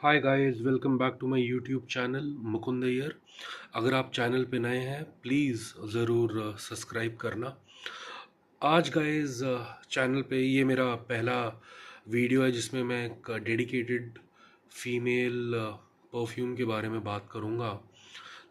Hi guys, welcome back to my YouTube channel Mukund Iyer. अगर आप channel पे नए हैं प्लीज़ ज़रूर सब्सक्राइब करना। आज गाइस चैनल पे ये मेरा पहला वीडियो है जिसमें मैं एक डेडिकेटेड फीमेल परफ्यूम के बारे में बात करूँगा।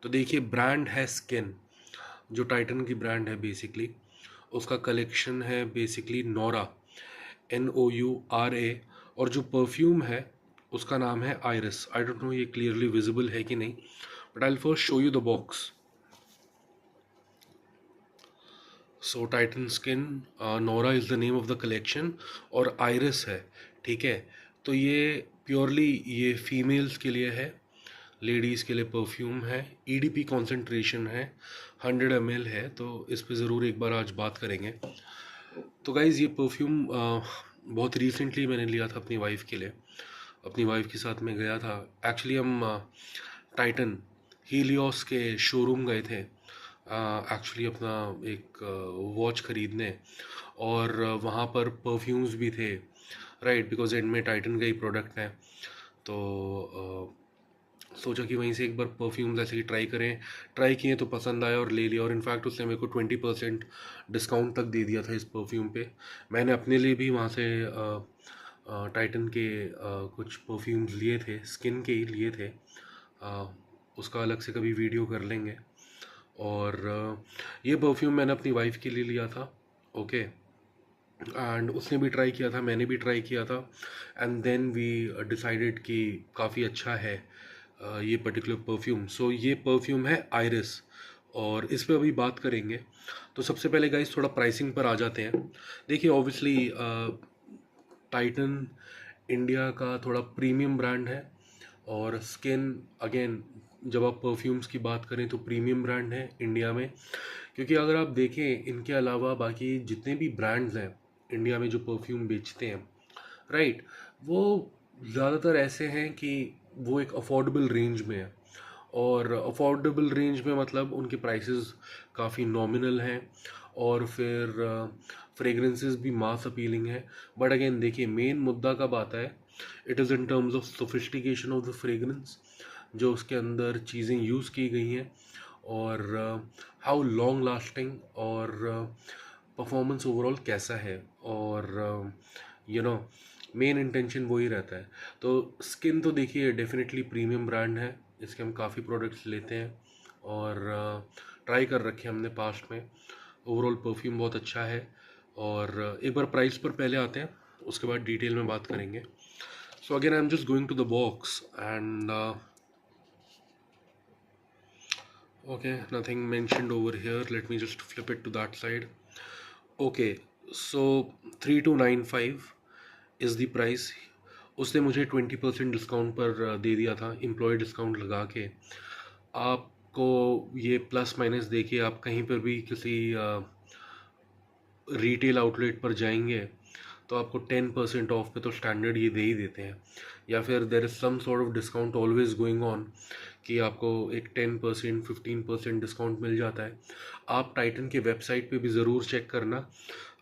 तो देखिए, ब्रांड है स्किन, जो टाइटन की ब्रांड है बेसिकली। उसका कलेक्शन है बेसिकली नोरा, NOURA। और जो परफ्यूम है उसका नाम है आयरिस। आई डोंट नो ये क्लियरली विजिबल है कि नहीं, but I will first show you the box. So Titan skin, Nora is the name of the collection और आयरिस है। ठीक है, तो ये प्योरली ये फीमेल्स के लिए है, लेडीज़ के लिए परफ्यूम है। EDP कॉन्सेंट्रेशन है, 100 ml है, तो इस पे ज़रूर एक बार आज बात करेंगे। तो गाइज़, ये परफ्यूम बहुत रिसेंटली मैंने लिया था अपनी वाइफ के लिए। अपनी वाइफ के साथ मैं गया था। एक्चुअली हम टाइटन हीलियोस के शोरूम गए थे एक्चुअली अपना एक वॉच ख़रीदने। और वहाँ पर परफ्यूम्स भी थे, राइट, बिकॉज एंड में टाइटन का ही प्रोडक्ट है। तो सोचा कि वहीं से एक बार परफ्यूम्स ऐसे ही ट्राई करें। ट्राई किए तो पसंद आया और ले लिया। और इनफैक्ट उसने मेरे को 20% डिस्काउंट तक दे दिया था इस परफ्यूम पे। मैंने अपने लिए भी वहाँ से टाइटन के कुछ परफ्यूम्स लिए थे, स्किन के ही लिए थे। अ, उसका अलग से कभी वीडियो कर लेंगे। और ये परफ्यूम मैंने अपनी वाइफ के लिए लिया था, ओके। एंड उसने भी ट्राई किया था, मैंने भी ट्राई किया था, एंड देन वी डिसाइडेड कि काफ़ी अच्छा है ये पर्टिकुलर परफ्यूम। सो ये परफ्यूम है आयरिस और इस पे अभी बात करेंगे। तो सबसे पहले गाइस थोड़ा प्राइसिंग पर आ जाते हैं। देखिए, ऑब्वियसली टाइटन इंडिया का थोड़ा प्रीमियम ब्रांड है और स्किन अगेन, जब आप परफ्यूम्स की बात करें तो प्रीमियम ब्रांड है इंडिया में। क्योंकि अगर आप देखें, इनके अलावा बाकी जितने भी ब्रांड्स हैं इंडिया में जो परफ्यूम बेचते हैं, राइट, वो ज़्यादातर ऐसे हैं कि वो एक अफोर्डेबल रेंज में है। और अफोर्डेबल रेंज में मतलब उनके प्राइसेस काफ़ी नॉमिनल हैं। और फिर फ्रेगरेंसेस भी मास अपीलिंग है। बट अगेन देखिए, मेन मुद्दा कब आता है, it is in terms of sophistication of the fragrance, जो उसके अंदर चीज़ें यूज़ की गई हैं, और हाउ लॉन्ग लास्टिंग और परफॉर्मेंस ओवरऑल कैसा है। और यू नो मेन इंटेंशन वही रहता है। तो स्किन तो देखिए डेफिनेटली प्रीमियम ब्रांड है, इसके हम काफ़ी प्रोडक्ट्स लेते हैं और ट्राई कर रखे हैं हमने पास्ट में। ओवरऑल परफ्यूम बहुत अच्छा है। और एक बार प्राइस पर पहले आते हैं, उसके बाद डिटेल में बात करेंगे। So again I am just going to the box and okay, nothing mentioned over here. Let me just flip it to that side. Okay, so 3295 is the price. उसने मुझे 20% डिस्काउंट पर दे दिया था, एम्प्लॉय डिस्काउंट लगा के। आपको ये plus minus देखिए, आप कहीं पर भी किसी रिटेल आउटलेट पर जाएंगे तो आपको 10% ऑफ पे तो स्टैंडर्ड ये दे ही देते हैं, या फिर there is some sort of discount always going on कि आपको एक 10% 15% डिस्काउंट मिल जाता है। आप टाइटन के वेबसाइट पे भी ज़रूर चेक करना।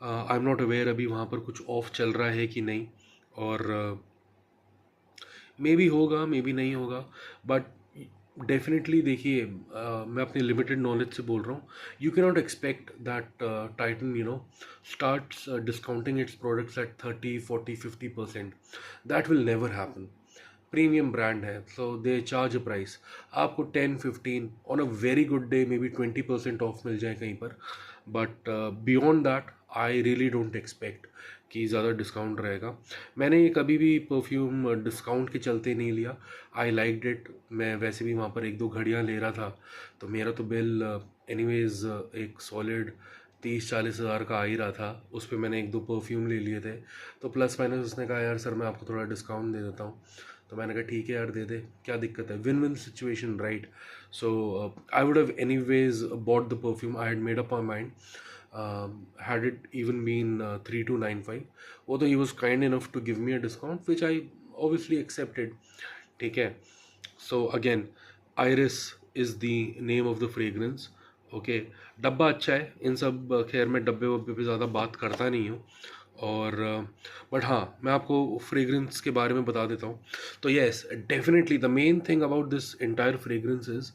आई एम नॉट अवेयर अभी वहाँ पर कुछ ऑफ चल रहा है कि नहीं, और मे बी होगा मे बी नहीं होगा, बट डेफिनेटली देखिए, मैं अपनी लिमिटेड नॉलेज से बोल रहा हूँ, you can not expect that Titan starts discounting its products at 30 40 50%। That will never happen. Premium brand है, so they charge a price. आपको 10 15 on a very good day may be 20% off मिल जाए कहीं पर, but beyond that I really don't expect कि ज़्यादा discount रहेगा। मैंने ये कभी भी परफ्यूम डिस्काउंट के चलते नहीं लिया। I liked it. मैं वैसे भी वहाँ पर एक दो घड़ियाँ ले रहा था, तो मेरा तो बिल एनीवेज एक सॉलिड 30 40 हज़ार का आ ही रहा था। उस पर मैंने एक दो परफ्यूम ले लिए थे, तो प्लस माइनस उसने कहा यार सर मैं आपको थोड़ा डिस्काउंट दे देता हूँ। तो मैंने कहा ठीक है यार, दे दे, क्या दिक्कत है, win win situation, right. So I would have anyways bought the perfume, I had made up my mind, had it even been 3295, although he was kind enough to give me a discount which I obviously accepted। ठीक है, so again iris is the name of the fragrance, okay. डब्बा अच्छा है, इन सब खैर मैं डब्बे वब्बे पे ज़्यादा बात करता नहीं हूँ। और बट हाँ, मैं आपको फ्रेग्रेंस के बारे में बता देता हूँ। तो yes, definitely the main thing about this entire fragrance is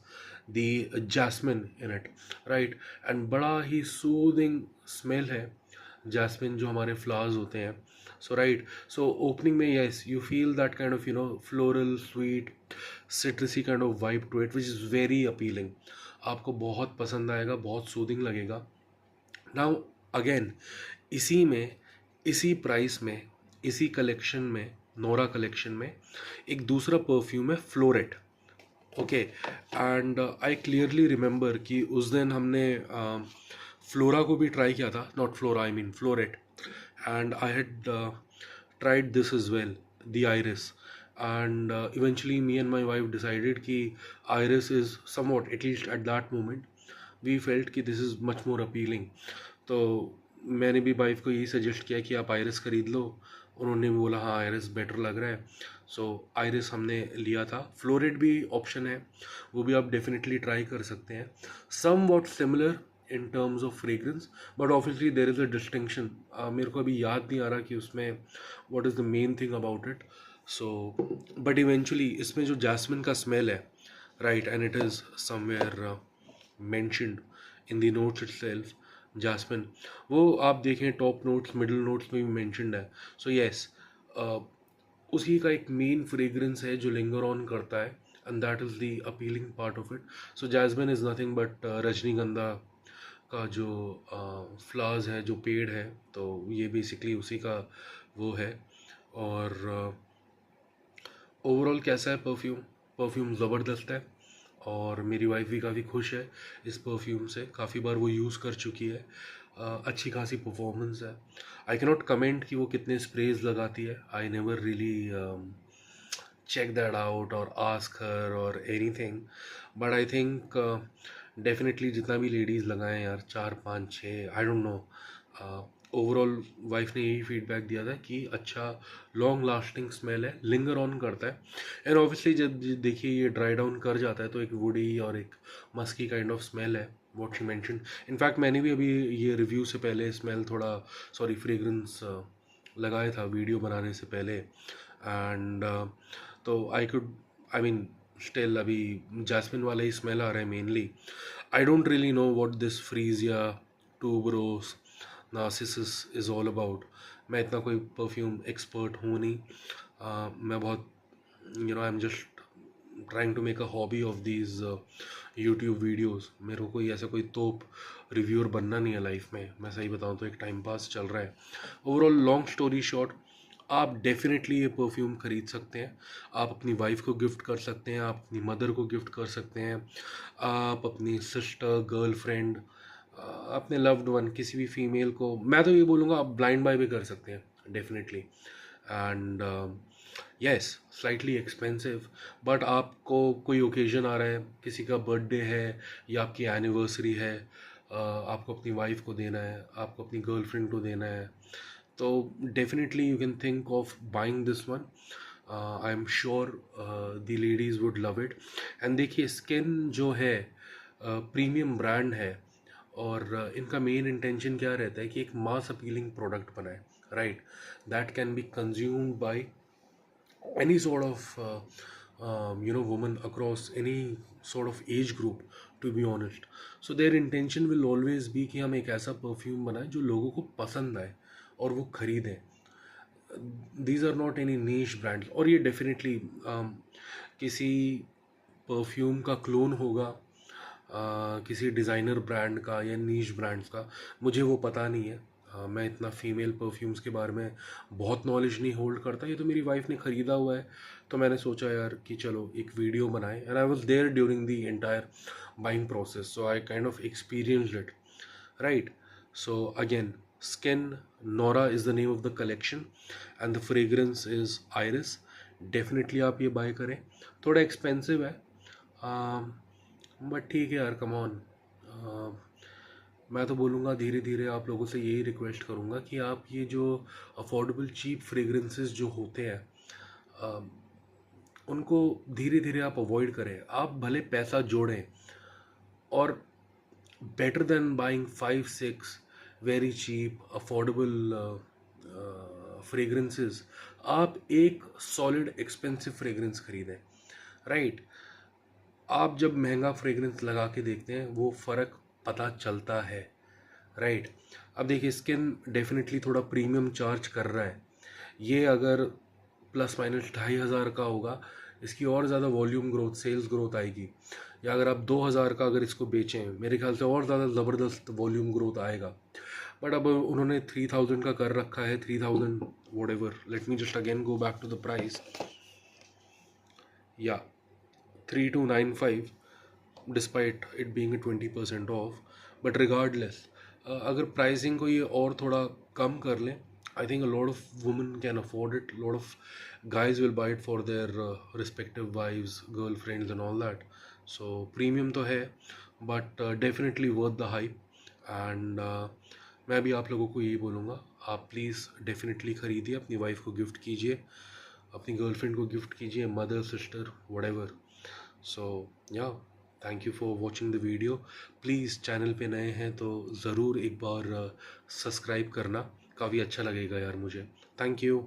the jasmine in it, right. And बड़ा ही सूदिंग स्मेल है जैस्मिन, जो हमारे फ्लावर्स होते हैं। सो राइट, सो ओपनिंग में yes you feel that kind of floral sweet citrusy kind of vibe to it which is very appealing. आपको बहुत पसंद आएगा, बहुत सूदिंग लगेगा। नाउ अगेन, इसी में, इसी प्राइस में, इसी कलेक्शन में, नोरा कलेक्शन में एक दूसरा परफ्यूम है Florette. Okay, and I clearly remember कि उस दिन हमने फ्लोरा को भी ट्राई किया था, not Flora, I mean Florette. And I had tried this as well, the iris. And eventually me and my wife decided कि iris is somewhat, at least at that moment, we felt कि this is much more appealing. तो मैंने भी wife को यही suggest किया कि आप आयरिस ख़रीद लो। उन्होंने भी बोला हाँ आयरिस बेटर लग रहा है। सो आयरिस हमने लिया था। फ्लोरेट भी ऑप्शन है, वो भी आप डेफिनेटली ट्राई कर सकते हैं। Somewhat similar in terms of fragrance, but obviously there is a distinction. मेरे को अभी याद नहीं आ रहा कि उसमें what is the main thing about it. So but eventually इसमें जो जैस्मिन का स्मेल है, right, and it is somewhere mentioned in the notes itself, jasmine, वो आप देखें टॉप नोट्स मिडिल नोट्स में भी mentioned है। सो येस, उसी का एक मेन फ्रेग्रेंस है जो लिंगर ऑन करता है, and that is the appealing part of it. So jasmine is nothing but रजनीगंधा का जो फ्लावर्स है, जो पेड़ है, तो ये बेसिकली उसी का वो है। और ओवरऑल कैसा है परफ्यूम? परफ्यूम ज़बरदस्त है, और मेरी वाइफ भी काफ़ी खुश है इस परफ्यूम से। काफ़ी बार वो यूज़ कर चुकी है। अच्छी खासी परफॉर्मेंस है। आई कैनॉट कमेंट कि वो कितने स्प्रेज लगाती है। I never really check that out or ask her or anything, but I think definitely जितना भी लेडीज़ लगाएं यार, 4 5 6, I don't know, overall wife ने यही फीडबैक दिया था कि अच्छा लॉन्ग लास्टिंग स्मेल है, लिंगर ऑन करता है। एंड ऑब्वियसली जब देखिए ये ड्राई डाउन कर जाता है तो एक वुडी और एक मस्की काइंड ऑफ स्मेल है, व्हाट शी मेंशन। इनफैक्ट मैंने भी अभी ये रिव्यू से पहले स्मेल थोड़ा, सॉरी, फ्रेग्रेंस लगाया था वीडियो बनाने से पहले। एंड तो I could, I mean, still अभी जैस्मिन वाला ही स्मेल आ रहा है mainly. I don't really know what this freesia tuberose narcissus is all about. मैं इतना कोई परफ्यूम एक्सपर्ट हूँ नहीं। मैं बहुत, I am just trying to make a hobby of these YouTube videos. मेरे को कोई ऐसा कोई तोप रिव्यूअर बनना नहीं है लाइफ में, मैं सही बताऊँ तो एक टाइम पास चल रहा है। ओवरऑल लॉन्ग स्टोरी शॉर्ट, आप डेफिनेटली ये परफ्यूम ख़रीद सकते हैं। आप अपनी वाइफ को गिफ्ट कर सकते हैं, आप अपनी मदर को गिफ्ट कर सकते हैं, आप अपनी सिस्टर, गर्लफ्रेंड, अपने लव्ड वन, किसी भी फीमेल को, मैं तो ये बोलूँगा आप ब्लाइंड बाय भी कर सकते हैं definitely. And yes, slightly expensive, but आपको कोई ओकेजन आ रहा है, किसी का बर्थडे है या आपकी एनिवर्सरी है, आपको अपनी वाइफ को देना है, आपको अपनी गर्लफ्रेंड को देना है, तो definitely you can think of buying this one. I am sure the ladies would love it. And देखिए स्किन जो है प्रीमियम ब्रांड है, और इनका मेन इंटेंशन क्या रहता है कि एक मास अपीलिंग प्रोडक्ट बनाए, right, that can be consumed by any sort of woman across any sort of age group, to be honest. So their intention will always be कि हम एक ऐसा परफ्यूम बनाएं जो लोगों को पसंद आए और वो खरीदें। These are not any niche brands, और ये डेफिनेटली किसी परफ्यूम का क्लोन होगा, किसी डिज़ाइनर ब्रांड का या नीश ब्रांड्स का, मुझे वो पता नहीं है। मैं इतना फीमेल परफ्यूम्स के बारे में बहुत नॉलेज नहीं होल्ड करता। ये तो मेरी वाइफ ने ख़रीदा हुआ है, तो मैंने सोचा यार कि चलो एक वीडियो बनाए, and I was there during the entire buying process, so I kind of experienced it, right. So again, skin Nora is the name of the collection and the fragrance is Iris. Definitely आप ये bye करें। थोड़ा expensive है, but ठीक है यार, come on. मैं तो बोलूँगा धीरे धीरे आप लोगों से यही रिक्वेस्ट करूँगा कि आप ये जो अफोर्डेबल चीप फ्रेग्रेंसेस जो होते हैं, उनको धीरे धीरे आप अवॉइड करें। आप भले पैसा जोड़ें, और better than buying 5 6 very cheap affordable fragrances, आप एक सॉलिड एक्सपेंसिव फ्रेगरेंस खरीदें, राइट। आप जब महंगा फ्रेगरेंस लगा के देखते हैं वो फ़र्क पता चलता है, राइट। अब देखिए स्किन डेफिनेटली थोड़ा प्रीमियम चार्ज कर रहा है, ये अगर प्लस माइनस 2,500 का होगा, इसकी और ज़्यादा वॉल्यूम ग्रोथ, सेल्स ग्रोथ आएगी। या अगर आप 2,000 का अगर इसको बेचें, मेरे ख्याल से और ज़्यादा ज़बरदस्त वॉल्यूम ग्रोथ आएगा। बट अब उन्होंने 3,000 का कर रखा है, 3,000 whatever. Let me just again go back to the price, या 3,295 despite it being 20% off. But regardless, अगर प्राइसिंग को ये और थोड़ा कम कर लें, I think a lot of women can afford it, lot of guys will buy it for their respective wives, girlfriends and all that. So premium तो है, but definitely worth the hype. And मैं भी आप लोगों को यही बोलूँगा, आप प्लीज़ डेफिनेटली ख़रीदिए, अपनी वाइफ को गिफ्ट कीजिए, अपनी गर्लफ्रेंड को गिफ्ट कीजिए, mother, sister, whatever. So yeah, thank you for watching the video. Please channel पे नए हैं तो ज़रूर एक बार सब्सक्राइब करना, काफ़ी अच्छा लगेगा यार मुझे। Thank you.